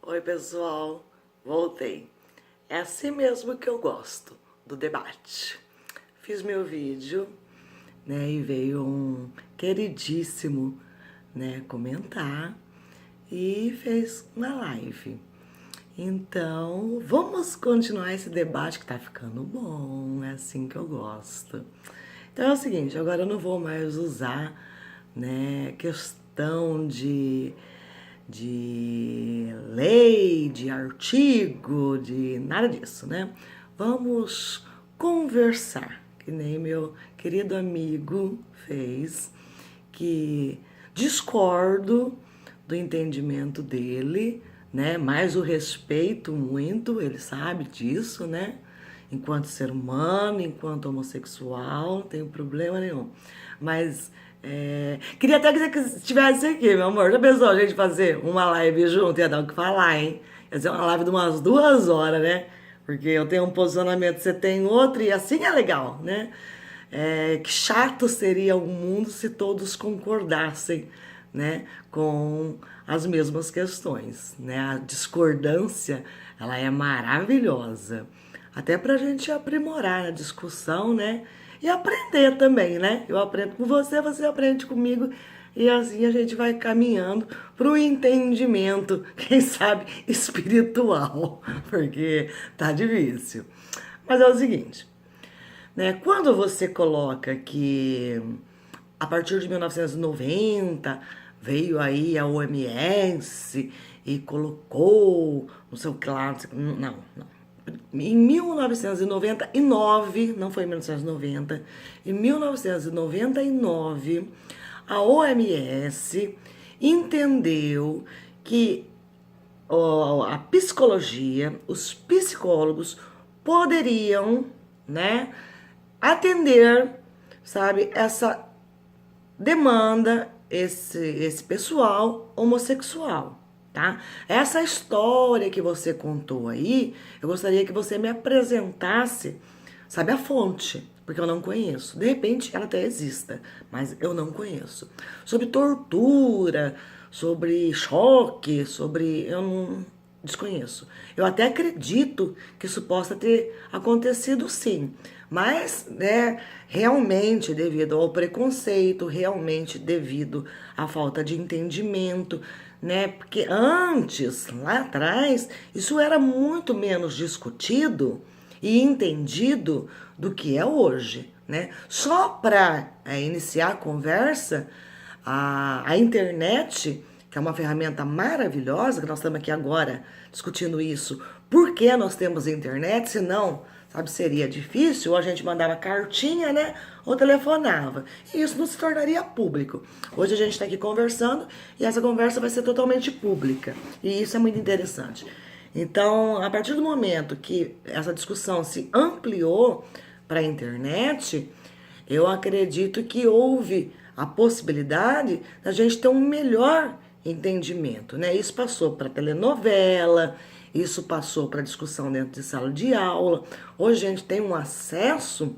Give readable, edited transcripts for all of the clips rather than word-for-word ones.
Oi, pessoal, voltei. É assim mesmo que eu gosto do debate. Fiz meu vídeo, né, e veio um queridíssimo, né, comentar e fez uma live. Então, vamos continuar esse debate que tá ficando bom, é assim que eu gosto. Então é o seguinte, agora eu não vou mais usar, né, questão de lei, de artigo, de nada disso, né? Vamos conversar, que nem meu querido amigo fez, que discordo do entendimento dele, né? Mas o respeito muito, ele sabe disso, né? Enquanto ser humano, enquanto homossexual, não tenho problema nenhum. Mas queria até que você estivesse aqui, meu amor. Já pensou a gente fazer uma live junto? Ia dar o que falar, hein? Ia ser uma live de umas 2 horas, né? Porque eu tenho um posicionamento, você tem outro, e assim é legal, né? Que chato seria o mundo se todos concordassem, né, com as mesmas questões, né? A discordância, ela é maravilhosa, até para a gente aprimorar a discussão, né? E aprender também, né? Eu aprendo com você, você aprende comigo, e assim a gente vai caminhando para o entendimento, quem sabe espiritual, porque tá difícil. Mas é o seguinte, né? Quando você coloca que a partir de 1990 veio aí a OMS e colocou, não sei o que lá, não, não. Em 1999, não foi em 1990, em 1999, a OMS entendeu que a psicologia, os psicólogos poderiam, né, atender, sabe, essa demanda, esse pessoal homossexual, tá? Essa história que você contou aí, eu gostaria que você me apresentasse, sabe, a fonte, porque eu não conheço. De repente ela até exista, mas eu não conheço. Sobre tortura, sobre choque, sobre... eu não desconheço. Eu até acredito que isso possa ter acontecido sim, mas, né, realmente devido ao preconceito, realmente devido à falta de entendimento, né, porque antes, lá atrás, isso era muito menos discutido e entendido do que é hoje, né? Só para iniciar a conversa, a internet, que é uma ferramenta maravilhosa, que nós estamos aqui agora discutindo isso. Por que nós temos internet? Se não, sabe, seria difícil, ou a gente mandava cartinha, né? Ou telefonava. E isso não se tornaria público. Hoje a gente está aqui conversando e essa conversa vai ser totalmente pública. E isso é muito interessante. Então, a partir do momento que essa discussão se ampliou para a internet, eu acredito que houve a possibilidade da gente ter um melhor entendimento, né? Isso passou para telenovela, isso passou para discussão dentro de sala de aula. Hoje a gente tem um acesso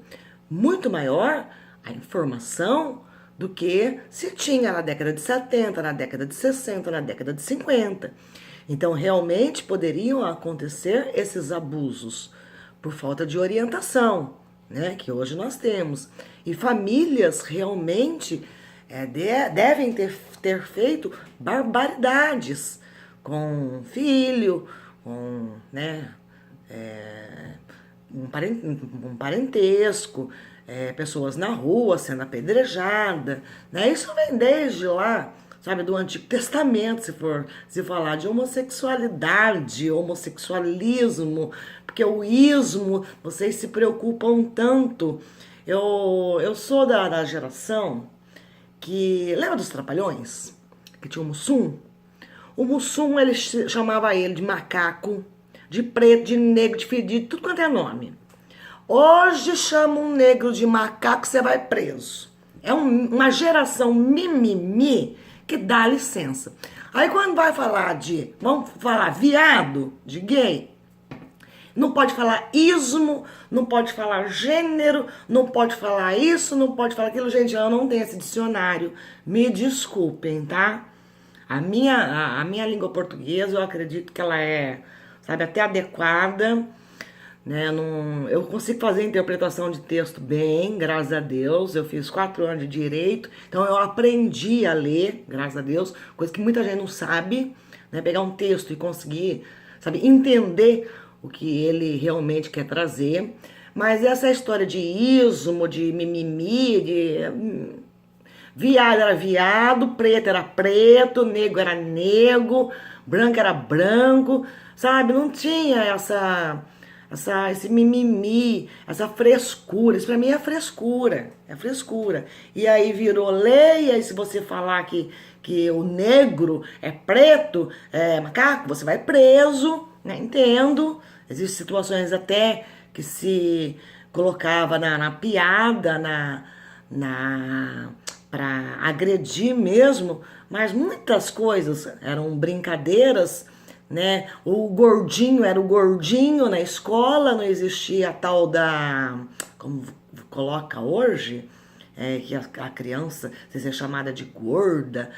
muito maior à informação do que se tinha na década de 70, na década de 60, na década de 50. Então, realmente poderiam acontecer esses abusos por falta de orientação, né, que hoje nós temos. E famílias realmente devem ter feito barbaridades com filho, com, né, um parentesco, pessoas na rua sendo apedrejadas, né? Isso vem desde lá, sabe, do Antigo Testamento, se falar de homossexualidade, homossexualismo, porque o ismo, vocês se preocupam tanto. Eu sou da geração que... Lembra dos Trapalhões? Que tinha o Mussum? O Mussum, ele chamava ele de macaco, de preto, de negro, de fedido, tudo quanto é nome. Hoje chama um negro de macaco, você vai preso. É uma geração mimimi que dá licença. Aí quando vai falar vamos falar viado, de gay, não pode falar ismo, não pode falar gênero, não pode falar isso, não pode falar aquilo. Gente, eu não tenho esse dicionário, me desculpem, tá? A minha língua portuguesa, eu acredito que ela é, sabe, até adequada, né? Não, eu consigo fazer interpretação de texto bem, graças a Deus. Eu fiz 4 anos de direito, então eu aprendi a ler, graças a Deus, coisa que muita gente não sabe, né? Pegar um texto e conseguir, sabe, entender o que ele realmente quer trazer. Mas essa história de ismo, de mimimi, de viado era viado, preto era preto, negro era negro, branco era branco, sabe? Não tinha esse mimimi, essa frescura. Isso pra mim é frescura, é frescura. E aí virou lei, e aí se você falar que o negro é preto, é macaco, você vai preso, né? Entendo. Existem situações até que se colocava na piada, para agredir mesmo, mas muitas coisas eram brincadeiras, né? O gordinho era o gordinho na escola, não existia a tal da, como coloca hoje, que a criança se é chamada de gorda,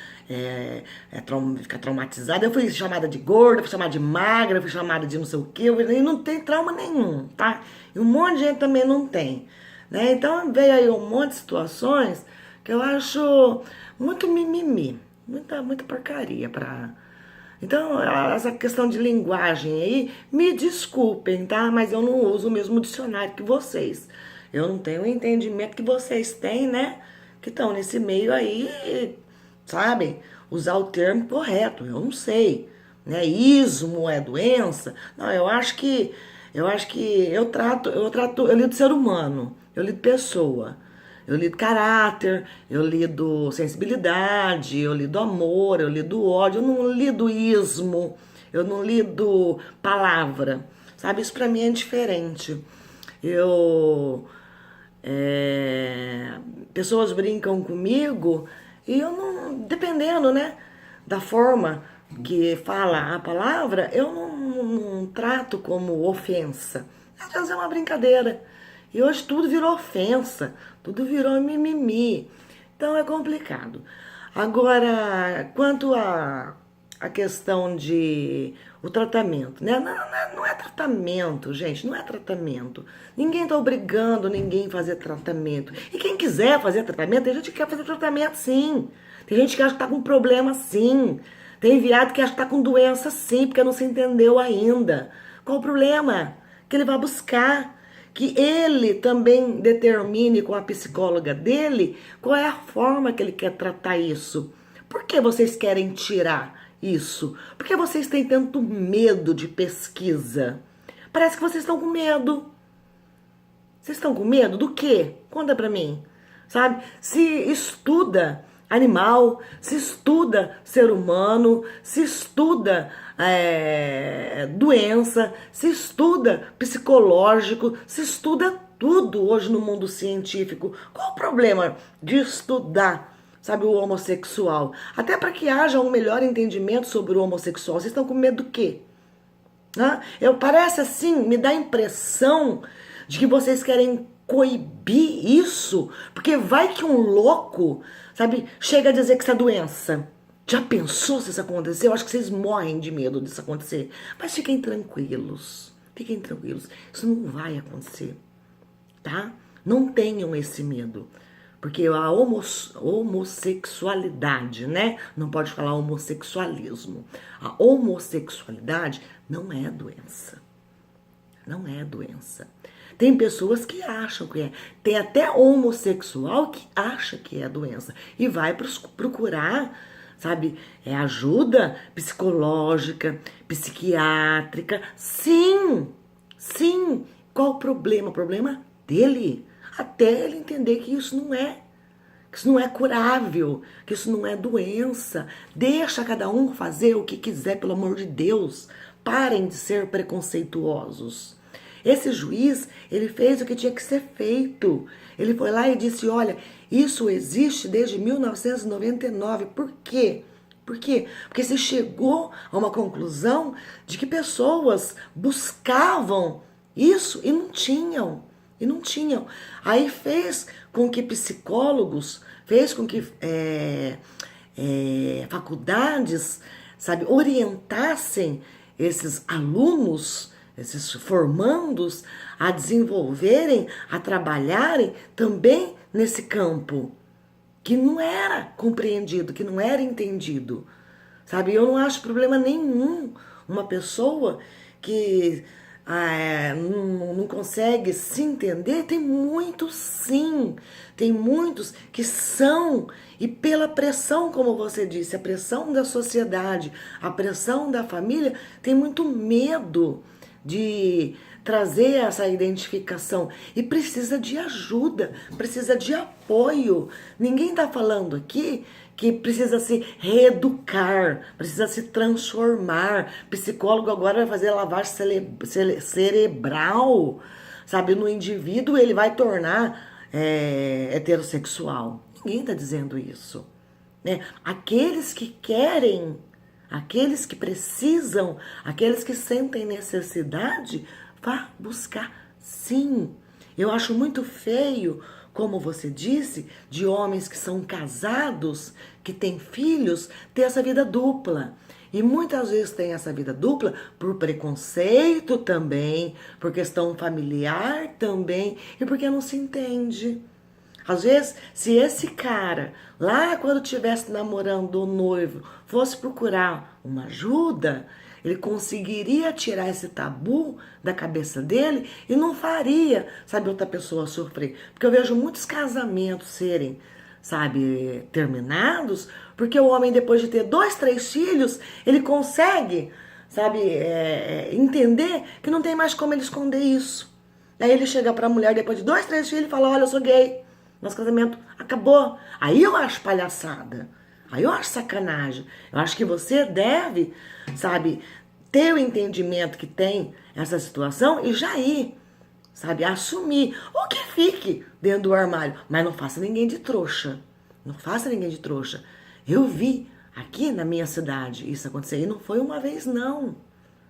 fica traumatizada. Eu fui chamada de gorda, fui chamada de magra, fui chamada de não sei o quê, e não tem trauma nenhum, tá? E um monte de gente também não tem, né? Então veio aí um monte de situações que eu acho muito mimimi, muita porcaria pra... Então, essa questão de linguagem aí, me desculpem, tá? Mas eu não uso o mesmo dicionário que vocês. Eu não tenho o entendimento que vocês têm, né? Que estão nesse meio aí, sabe? Usar o termo correto, eu não sei. Né? Ismo é doença? Não, eu lido ser humano, eu lido pessoa. Eu lido caráter, eu lido sensibilidade, eu lido amor, eu lido ódio, eu não lido ismo, eu não lido palavra, sabe? Isso pra mim é diferente. Eu... pessoas brincam comigo e eu não... Dependendo, né? Da forma que fala a palavra, eu não trato como ofensa. Às vezes é uma brincadeira. E hoje tudo virou ofensa, tudo virou mimimi. Então é complicado. Agora, quanto a questão de o tratamento, né? Não é tratamento, gente, não é tratamento. Ninguém tá obrigando ninguém a fazer tratamento. E quem quiser fazer tratamento, tem gente que quer fazer tratamento sim. Tem gente que acha que tá com problema sim. Tem viado que acha que tá com doença sim, porque não se entendeu ainda. Qual o problema? Que ele vai buscar. Que ele também determine com a psicóloga dele qual é a forma que ele quer tratar isso. Por que vocês querem tirar isso? Por que vocês têm tanto medo de pesquisa? Parece que vocês estão com medo. Vocês estão com medo do quê? Conta pra mim. Sabe? Se estuda animal, se estuda ser humano, se estuda doença, se estuda psicológico, se estuda tudo hoje no mundo científico. Qual o problema de estudar, sabe, o homossexual? Até para que haja um melhor entendimento sobre o homossexual. Vocês estão com medo do quê? Parece assim, me dá a impressão de que vocês querem coibir isso, porque vai que um louco, sabe, chega a dizer que isso é doença. Já pensou se isso acontecer? Eu acho que vocês morrem de medo disso acontecer. Mas fiquem tranquilos, isso não vai acontecer, tá? Não tenham esse medo, porque a homossexualidade, né? Não pode falar homossexualismo. A homossexualidade não é doença. Não é doença. Tem pessoas que acham que é. Tem até homossexual que acha que é doença. E vai procurar, sabe, ajuda psicológica, psiquiátrica. Sim, sim. Qual o problema? O problema dele. Até ele entender que isso não é. Que isso não é curável. Que isso não é doença. Deixa cada um fazer o que quiser, pelo amor de Deus. Parem de ser preconceituosos. Esse juiz, ele fez o que tinha que ser feito. Ele foi lá e disse, olha, isso existe desde 1999. Por quê? Por quê? Porque se chegou a uma conclusão de que pessoas buscavam isso e não tinham. Aí fez com que psicólogos, fez com que faculdades, sabe, orientassem esses alunos, esses formandos, a desenvolverem, a trabalharem também nesse campo, que não era compreendido, que não era entendido, sabe? Eu não acho problema nenhum uma pessoa que não consegue se entender. Tem muitos, sim, tem muitos que são, e pela pressão, como você disse, a pressão da sociedade, a pressão da família, tem muito medo de trazer essa identificação e precisa de ajuda, precisa de apoio. Ninguém está falando aqui que precisa se reeducar, precisa se transformar. Psicólogo agora vai fazer lavagem cerebral, sabe? No indivíduo ele vai tornar heterossexual. Ninguém está dizendo isso, né? Aqueles que querem, aqueles que precisam, aqueles que sentem necessidade, vá buscar, sim. Eu acho muito feio, como você disse, de homens que são casados, que têm filhos, ter essa vida dupla. E muitas vezes tem essa vida dupla por preconceito também, por questão familiar também, e porque não se entende. Às vezes, se esse cara, lá quando estivesse namorando o noivo, fosse procurar uma ajuda, ele conseguiria tirar esse tabu da cabeça dele e não faria, sabe, outra pessoa sofrer. Porque eu vejo muitos casamentos serem, sabe, terminados, porque o homem, depois de ter 2, 3 filhos, ele consegue, sabe, entender que não tem mais como ele esconder isso. Aí ele chega pra mulher depois de 2, 3 filhos e fala: olha, eu sou gay. Nosso casamento acabou. Aí eu acho palhaçada. Aí eu acho sacanagem. Eu acho que você deve, sabe, ter o entendimento que tem essa situação e já ir, sabe, assumir. Ou que fique dentro do armário. Mas não faça ninguém de trouxa. Não faça ninguém de trouxa. Eu vi aqui na minha cidade isso acontecer. E não foi uma vez, não.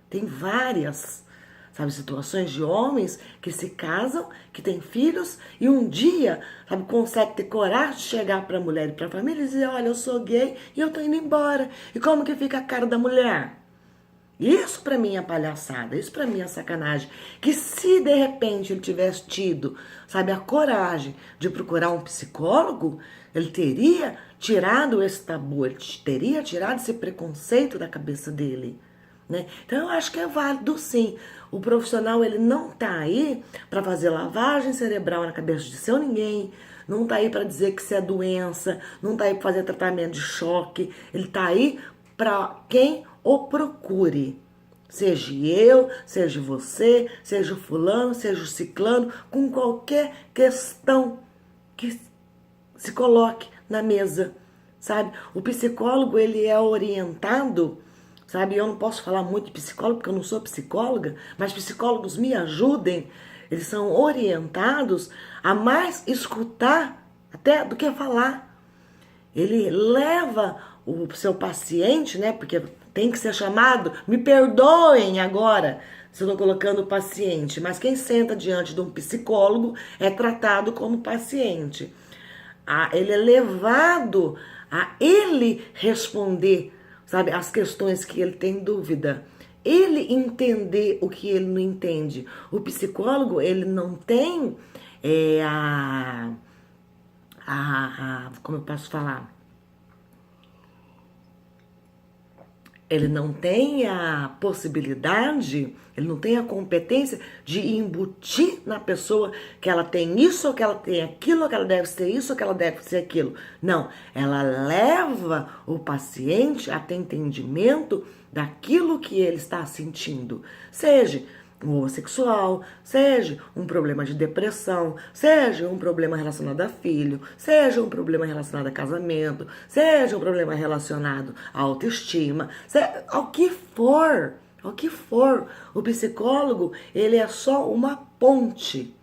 Tem várias, sabe, situações de homens que se casam, que têm filhos e um dia, sabe, consegue ter coragem de chegar para a mulher e para a família e dizer: olha, eu sou gay e eu tô indo embora. E como que fica a cara da mulher? Isso para mim é palhaçada, isso para mim é sacanagem. Que se de repente ele tivesse tido, sabe, a coragem de procurar um psicólogo, ele teria tirado esse tabu, ele teria tirado esse preconceito da cabeça dele. Né? Então eu acho que é válido, sim. O profissional, ele não tá aí para fazer lavagem cerebral na cabeça de seu ninguém, não tá aí para dizer que isso é doença, não tá aí para fazer tratamento de choque, ele tá aí para quem o procure. Seja eu, seja você, seja o fulano, seja o ciclano, com qualquer questão que se coloque na mesa, sabe? O psicólogo, ele é orientado, sabe? Eu não posso falar muito de psicólogo porque eu não sou psicóloga, mas psicólogos me ajudem. Eles são orientados a mais escutar até do que falar. Ele leva o seu paciente, né? Porque tem que ser chamado, me perdoem agora se eu estou colocando o paciente, mas quem senta diante de um psicólogo é tratado como paciente. Ele é levado a ele responder, sabe, as questões que ele tem dúvida. Ele entender o que ele não entende. O psicólogo, ele não tem como eu posso falar? Ele não tem a possibilidade, ele não tem a competência de embutir na pessoa que ela tem isso, ou que ela tem aquilo, ou que ela deve ser isso, ou que ela deve ser aquilo. Não, ela leva o paciente a ter entendimento daquilo que ele está sentindo. Seja um homossexual, seja um problema de depressão, seja um problema relacionado a filho, seja um problema relacionado a casamento, seja um problema relacionado à autoestima, ao que for, o psicólogo, ele é só uma ponte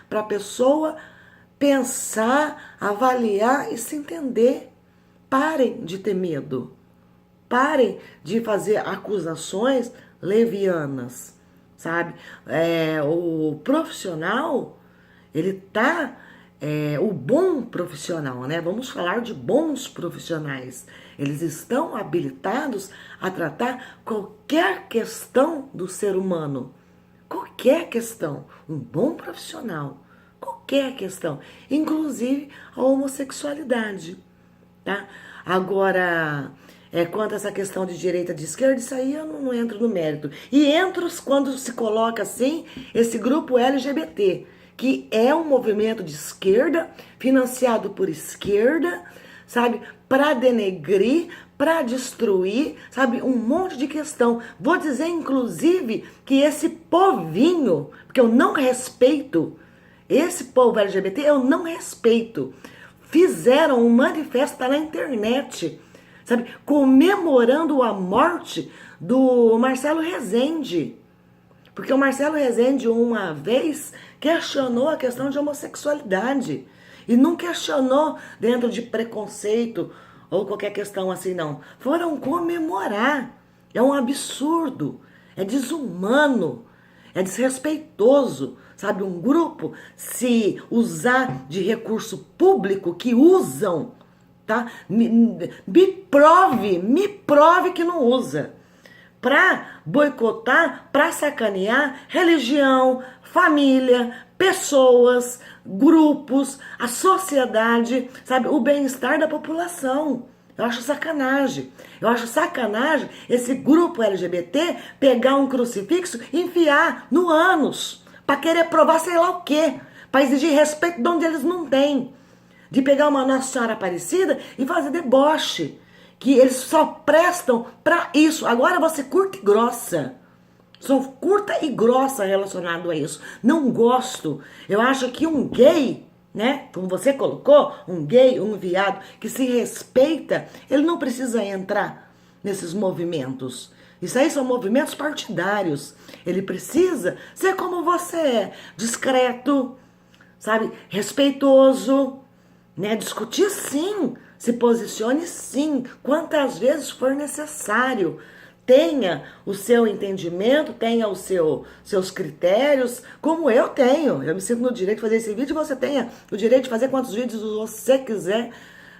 para a pessoa pensar, avaliar e se entender. Parem de ter medo, parem de fazer acusações levianas, sabe? O profissional, ele tá o bom profissional, né? Vamos falar de bons profissionais. Eles estão habilitados a tratar qualquer questão do ser humano. Qualquer questão. Um bom profissional. Qualquer questão. Inclusive a homossexualidade, tá? Agora, quanto a essa questão de direita e de esquerda, isso aí eu não entro no mérito. E entro quando se coloca assim, esse grupo LGBT, que é um movimento de esquerda, financiado por esquerda, sabe? Para denegrir, para destruir, sabe? Um monte de questão. Vou dizer, inclusive, que esse povinho, porque eu não respeito, esse povo LGBT eu não respeito, fizeram um manifesto, tá na internet, sabe? Comemorando a morte do Marcelo Rezende. Porque o Marcelo Rezende, uma vez, questionou a questão de homossexualidade. E não questionou dentro de preconceito ou qualquer questão assim, não. Foram comemorar. É um absurdo. É desumano. É desrespeitoso. Sabe, um grupo se usar de recurso público que usam, tá? Me prove que não usa. Para boicotar, para sacanear religião, família, pessoas, grupos, a sociedade, sabe, o bem-estar da população. Eu acho sacanagem. Eu acho sacanagem esse grupo LGBT pegar um crucifixo e enfiar no ânus para querer provar sei lá o quê, para exigir respeito de onde eles não têm. De pegar uma Nossa Senhora Aparecida e fazer deboche. Que eles só prestam pra isso. Agora você curta e grossa. Sou curta e grossa relacionado a isso. Não gosto. Eu acho que um gay, né? Como você colocou, um gay, um viado que se respeita, ele não precisa entrar nesses movimentos. Isso aí são movimentos partidários. Ele precisa ser como você é. Discreto, sabe? Respeitoso, né? Discutir sim. Se posicione sim, quantas vezes for necessário. Tenha o seu entendimento, tenha seus critérios, como eu tenho. Eu me sinto no direito de fazer esse vídeo, você tenha o direito de fazer quantos vídeos você quiser,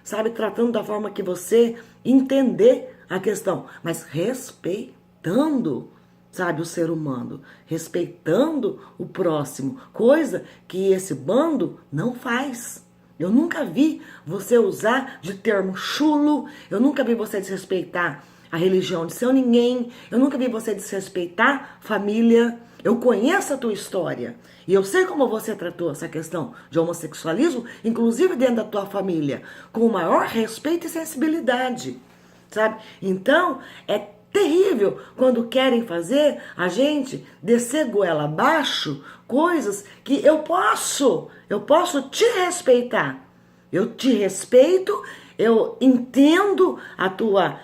sabe? Tratando da forma que você entender a questão, mas respeitando, sabe, o ser humano, respeitando o próximo, coisa que esse bando não faz. Eu nunca vi você usar de termo chulo, eu nunca vi você desrespeitar a religião de seu ninguém, eu nunca vi você desrespeitar família. Eu conheço a tua história e eu sei como você tratou essa questão de homossexualismo, inclusive dentro da tua família, com o maior respeito e sensibilidade, sabe? Então, é terrível quando querem fazer a gente descer goela abaixo coisas que eu posso te respeitar. Eu te respeito, eu entendo a tua,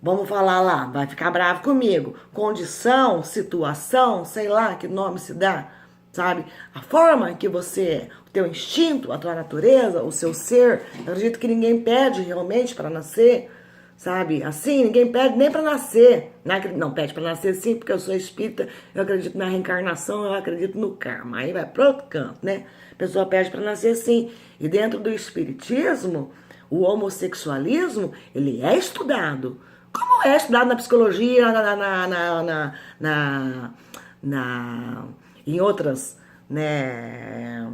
vamos falar lá, vai ficar bravo comigo, condição, situação, sei lá que nome se dá, sabe? A forma que você é, o teu instinto, a tua natureza, o seu ser. Eu acredito que ninguém pede realmente para nascer, sabe? Assim, ninguém pede nem para nascer. Não, pede para nascer sim, porque eu sou espírita, eu acredito na reencarnação, eu acredito no karma. Aí vai para outro canto, né? A pessoa pede para nascer sim. E dentro do espiritismo, o homossexualismo, ele é estudado. Como é estudado na psicologia, em outras, né,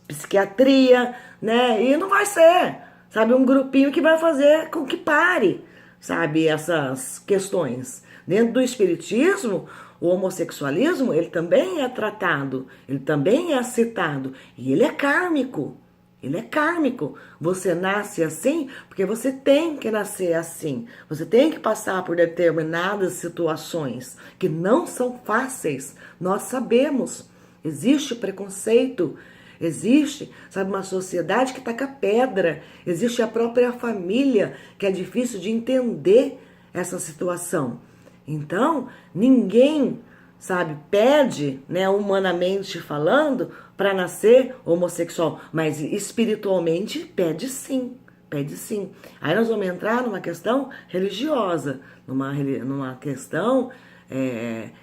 psiquiatria, né? E não vai ser, sabe, um grupinho que vai fazer com que pare, sabe, essas questões. Dentro do espiritismo, o homossexualismo, ele também é tratado, ele também é citado, e ele é kármico. Ele é kármico. Você nasce assim porque você tem que nascer assim. Você tem que passar por determinadas situações que não são fáceis. Nós sabemos. Existe preconceito. Existe, sabe, uma sociedade que taca pedra. Existe a própria família que é difícil de entender essa situação. Então, ninguém, sabe, pede, né, humanamente falando, para nascer homossexual, mas espiritualmente pede sim, pede sim. Aí nós vamos entrar numa questão religiosa, numa questão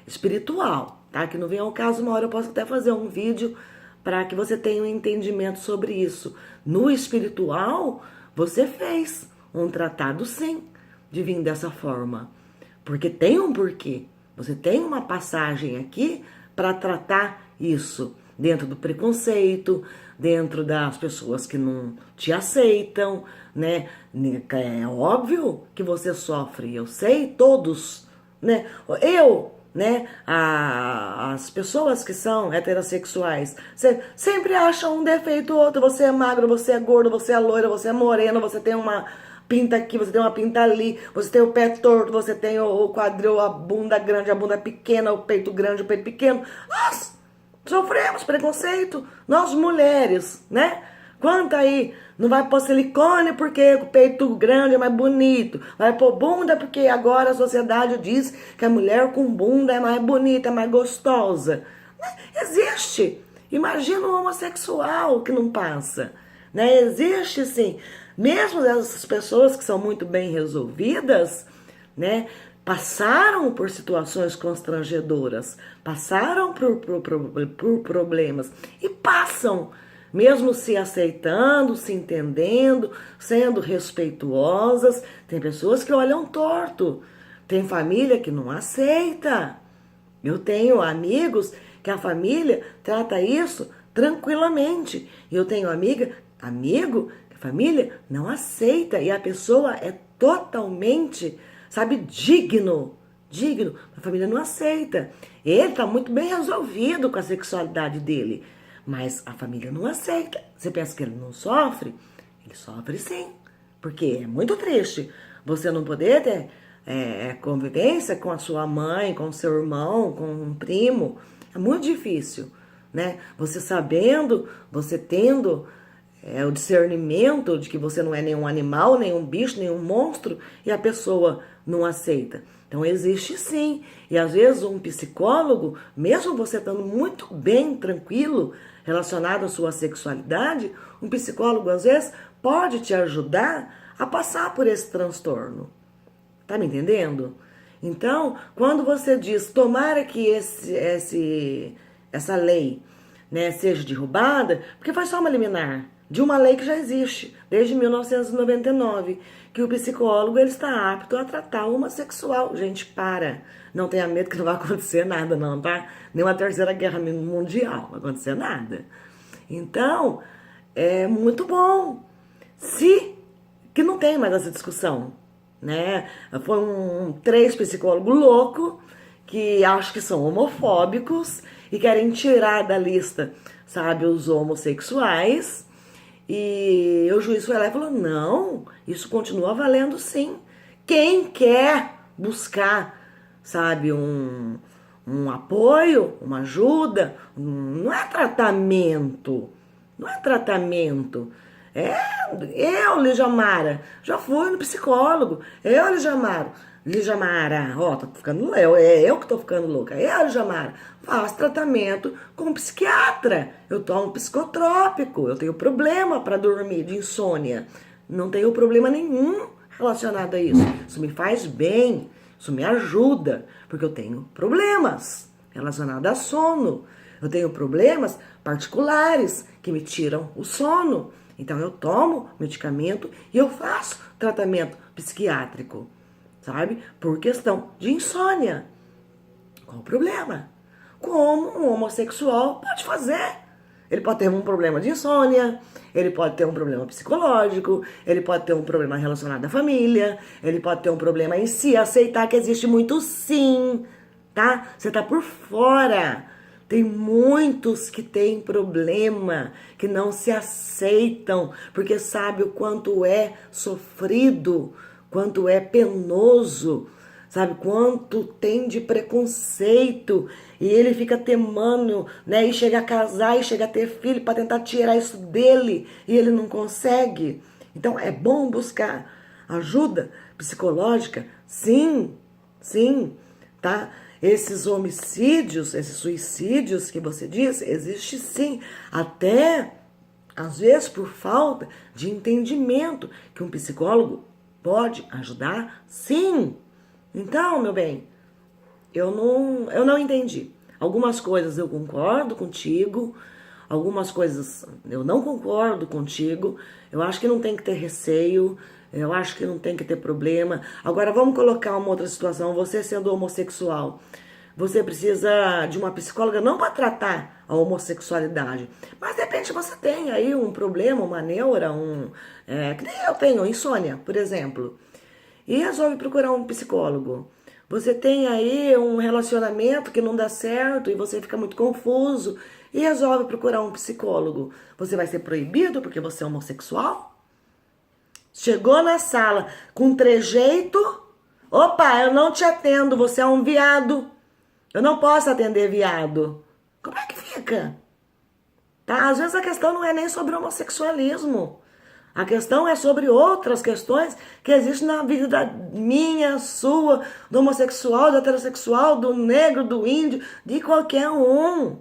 espiritual, tá? Que não vem ao caso, uma hora eu posso até fazer um vídeo para que você tenha um entendimento sobre isso. No espiritual, você fez um tratado, sim, de vir dessa forma. Porque tem um porquê. Você tem uma passagem aqui para tratar isso. Dentro do preconceito, dentro das pessoas que não te aceitam, né? É óbvio que você sofre, eu sei, todos, né? Né? As pessoas que são heterossexuais sempre acham um defeito ou outro. Você é magro, você é gordo, você é loira, você é moreno, você tem uma pinta aqui, você tem uma pinta ali, você tem o pé torto, você tem o quadril, a bunda grande, a bunda pequena, o peito grande, o peito pequeno. Nós sofremos preconceito, nós mulheres, né? Quanto aí, não vai pôr silicone porque o peito grande é mais bonito, vai pôr bunda porque agora a sociedade diz que a mulher com bunda é mais bonita, é mais gostosa. Existe. Imagina um homossexual que não passa, né? Existe sim. Mesmo essas pessoas que são muito bem resolvidas, né? Passaram por situações constrangedoras, passaram por problemas e passam, mesmo se aceitando, se entendendo, sendo respeituosas. Tem pessoas que olham torto, tem família que não aceita. Eu tenho amigos que a família trata isso tranquilamente. E eu tenho amigo que a família não aceita e a pessoa é totalmente, sabe, digno. A família não aceita. Ele está muito bem resolvido com a sexualidade dele, mas a família não aceita. Você pensa que ele não sofre? Ele sofre sim, porque é muito triste você não poder ter convivência com a sua mãe, com o seu irmão, com um primo. É muito difícil, né? Você sabendo, você tendo o discernimento de que você não é nenhum animal, nenhum bicho, nenhum monstro, e a pessoa não aceita. Então existe sim. E às vezes um psicólogo, mesmo você estando muito bem, tranquilo, relacionado à sua sexualidade, um psicólogo às vezes pode te ajudar a passar por esse transtorno. Tá me entendendo? Então, quando você diz, tomara que essa lei, né, seja derrubada, porque foi só uma liminar de uma lei que já existe desde 1999, que o psicólogo ele está apto a tratar o homossexual. Gente, para. Não tenha medo que não vai acontecer nada, não, tá? Nem uma terceira guerra mundial, não vai acontecer nada. Então, é muito bom. Que não tem mais essa discussão, né? Foi três psicólogos loucos que acho que são homofóbicos e querem tirar da lista, sabe, os homossexuais. E o juiz foi lá e falou, não, isso continua valendo sim. Quem quer buscar, sabe, um apoio, uma ajuda, não é tratamento, eu, Lijamara, já fui no psicólogo. Eu, Lijamara, ó, tô ficando, é eu que tô ficando louca. Eu, Lijamara, faço tratamento com um psiquiatra. Eu tomo psicotrópico. Eu tenho problema para dormir de insônia. Não tenho problema nenhum relacionado a isso. Isso me faz bem, isso me ajuda, porque eu tenho problemas relacionados a sono. Eu tenho problemas particulares que me tiram o sono. Então eu tomo medicamento e eu faço tratamento psiquiátrico, sabe? Por questão de insônia. Qual o problema? Como um homossexual pode fazer? Ele pode ter um problema de insônia, ele pode ter um problema psicológico, ele pode ter um problema relacionado à família, ele pode ter um problema em si, aceitar que existe muito sim, tá? Você tá por fora. Tem muitos que têm problema, que não se aceitam, porque sabe o quanto é sofrido, quanto é penoso, sabe quanto tem de preconceito. E ele fica temando, né? E chega a casar e chega a ter filho para tentar tirar isso dele e ele não consegue. Então é bom buscar ajuda psicológica? Sim, tá? Esses homicídios, esses suicídios que você diz, existe sim, até às vezes por falta de entendimento, que um psicólogo pode ajudar, sim. Então, meu bem, eu não entendi. Algumas coisas eu concordo contigo, algumas coisas eu não concordo contigo, eu acho que não tem que ter receio, eu acho que não tem que ter problema. Agora vamos colocar uma outra situação, você sendo homossexual. Você precisa de uma psicóloga não para tratar a homossexualidade, mas de repente você tem aí um problema, uma neura, que nem eu tenho, insônia, por exemplo, e resolve procurar um psicólogo. Você tem aí um relacionamento que não dá certo e você fica muito confuso e resolve procurar um psicólogo. Você vai ser proibido porque você é homossexual? Chegou na sala com trejeito, opa, eu não te atendo, você é um viado. Eu não posso atender viado. Como é que fica? Tá? Às vezes a questão não é nem sobre homossexualismo. A questão é sobre outras questões que existem na vida minha, sua, do homossexual, do heterossexual, do negro, do índio, de qualquer um.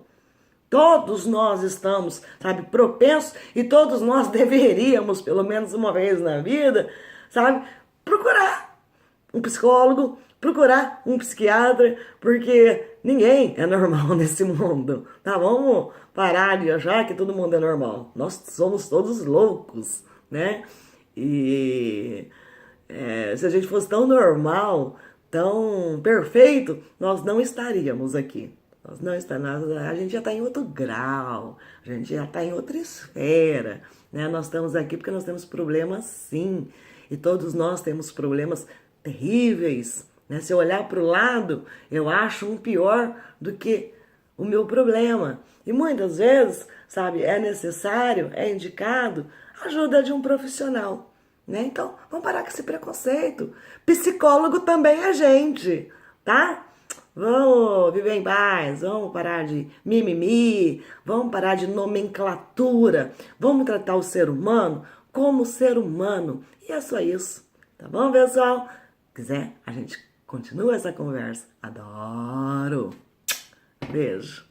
Todos nós estamos, sabe, propensos e todos nós deveríamos, pelo menos uma vez na vida, sabe, procurar um psicólogo, procurar um psiquiatra, porque ninguém é normal nesse mundo, tá? Vamos parar de achar que todo mundo é normal. Nós somos todos loucos, né? E se a gente fosse tão normal, tão perfeito, nós não estaríamos aqui. Nós não estamos, a gente já está em outro grau, a gente já está em outra esfera, né? Nós estamos aqui porque nós temos problemas, sim, e todos nós temos problemas terríveis, né? Se eu olhar para o lado, eu acho um pior do que o meu problema. E muitas vezes, sabe, é necessário, é indicado a ajuda de um profissional, né? Então, vamos parar com esse preconceito. Psicólogo também é gente, tá? Vamos viver em paz, vamos parar de mimimi, vamos parar de nomenclatura, vamos tratar o ser humano como ser humano. E é só isso, tá bom, pessoal? Se quiser, a gente continua essa conversa. Adoro! Beijo!